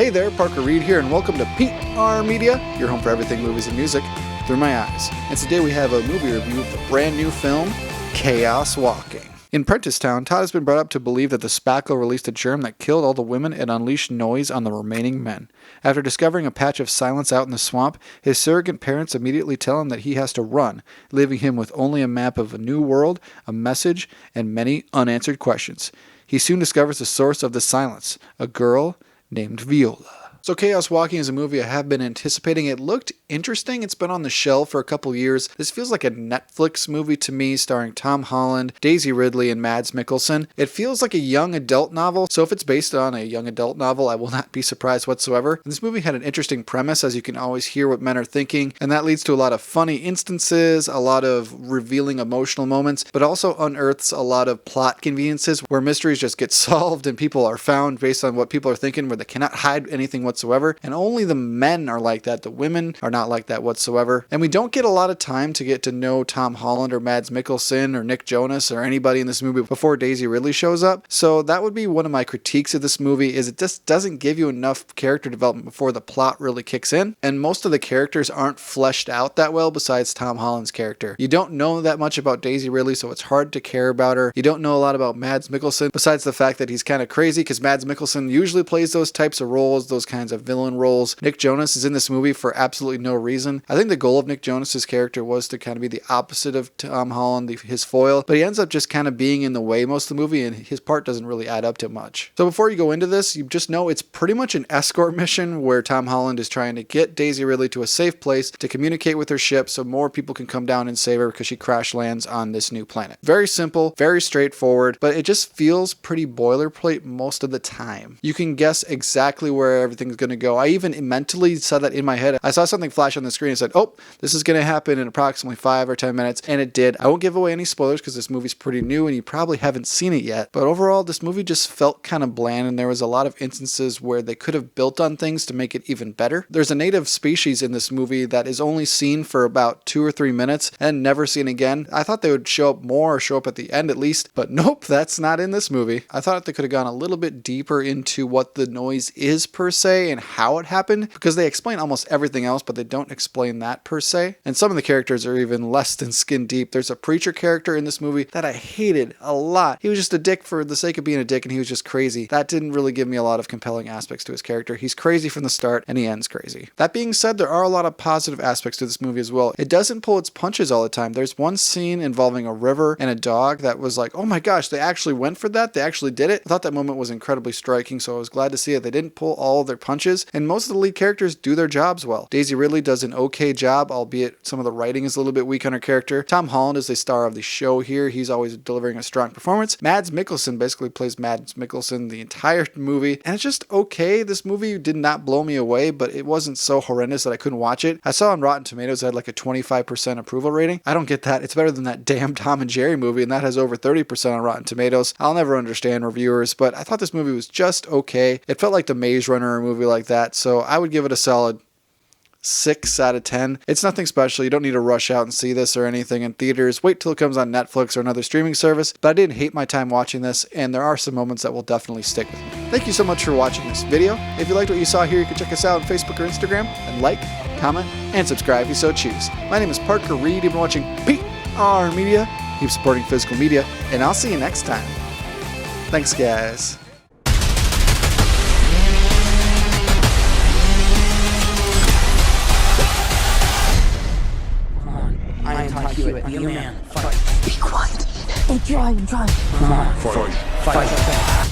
Hey there, Parker Reed here, and welcome to PR Media, your home for everything movies and music through my eyes. And today we have a movie review of the brand new film, Chaos Walking. In Prentisstown, Todd has been brought up to believe that the spackle released a germ that killed all the women and unleashed noise on the remaining men. After discovering a patch of silence out in the swamp, his surrogate parents immediately tell him that he has to run, leaving him with only a map of a new world, a message, and many unanswered questions. He soon discovers the source of the silence, a girl named Viola. So Chaos Walking is a movie I have been anticipating. It looked interesting. It's been on the shelf for a couple years. This feels like a Netflix movie to me, starring Tom Holland, Daisy Ridley, and Mads Mikkelsen. It feels like a young adult novel, so if it's based on a young adult novel, I will not be surprised whatsoever. This movie had an interesting premise, as you can always hear what men are thinking, and that leads to a lot of funny instances, a lot of revealing emotional moments, but also unearths a lot of plot conveniences where mysteries just get solved and people are found based on what people are thinking, where they cannot hide anything whatsoever, and only the men are like that. The women are not like that whatsoever. And we don't get a lot of time to get to know Tom Holland or Mads Mikkelsen or Nick Jonas or anybody in this movie before Daisy Ridley shows up. So that would be one of my critiques of this movie, is it just doesn't give you enough character development before the plot really kicks in. And most of the characters aren't fleshed out that well besides Tom Holland's character. You don't know that much about Daisy Ridley, so it's hard to care about her. You don't know a lot about Mads Mikkelsen besides the fact that he's kind of crazy, because Mads Mikkelsen usually plays those types of roles, those kinds of villain roles. Nick Jonas is in this movie for absolutely no reason. I think the goal of Nick Jonas's character was to kind of be the opposite of Tom Holland, his foil, but he ends up just kind of being in the way most of the movie, and his part doesn't really add up to much. So before you go into this, you just know it's pretty much an escort mission where Tom Holland is trying to get Daisy Ridley to a safe place to communicate with her ship so more people can come down and save her because she crash lands on this new planet. Very simple, very straightforward, but it just feels pretty boilerplate most of the time. You can guess exactly where everything's going to go. I even mentally said that in my head. I saw something flash on the screen and said, oh, this is going to happen in approximately 5 or 10 minutes, and it did. I won't give away any spoilers because this movie's pretty new and you probably haven't seen it yet, but overall this movie just felt kind of bland, and there was a lot of instances where they could have built on things to make it even better. There's a native species in this movie that is only seen for about 2 or 3 minutes and never seen again. I thought they would show up more, or show up at the end at least, but nope, that's not in this movie. I thought they could have gone a little bit deeper into what the noise is per se and how it happened, because they explain almost everything else, but they don't explain that per se. And some of the characters are even less than skin deep. There's a preacher character in this movie that I hated a lot. He was just a dick for the sake of being a dick, and he was just crazy. That didn't really give me a lot of compelling aspects to his character. He's crazy from the start, and he ends crazy. That being said, there are a lot of positive aspects to this movie as well. It doesn't pull its punches all the time. There's one scene involving a river and a dog that was like, oh my gosh, they actually went for that? They actually did it? I thought that moment was incredibly striking, so I was glad to see it. They didn't pull all of their punches, and most of the lead characters do their jobs well. Daisy Ridley does an okay job, albeit some of the writing is a little bit weak on her character. Tom Holland is the star of the show here. He's always delivering a strong performance. Mads Mikkelsen basically plays Mads Mikkelsen the entire movie, and it's just okay. This movie did not blow me away, but it wasn't so horrendous that I couldn't watch it. I saw on Rotten Tomatoes it had like a 25% approval rating. I don't get that. It's better than that damn Tom and Jerry movie, and that has over 30% on Rotten Tomatoes. I'll never understand reviewers, but I thought this movie was just okay. It felt like the Maze Runner, or a movie like that, so I would give it a solid 6 out of 10. It's nothing special. You don't need to rush out and see this or anything in theaters. Wait till it comes on Netflix or another streaming service. But I didn't hate my time watching this, and there are some moments that will definitely stick with me. Thank you so much for watching this video. If you liked what you saw here, you can check us out on Facebook or Instagram, and like, comment, and subscribe if you so choose. My name is Parker Reed. You've been watching PR Media. Keep supporting physical media, and I'll see you next time. Thanks, guys. I taught you it. Be a man. Fight. Be quiet. I'm trying. Come on. Fight.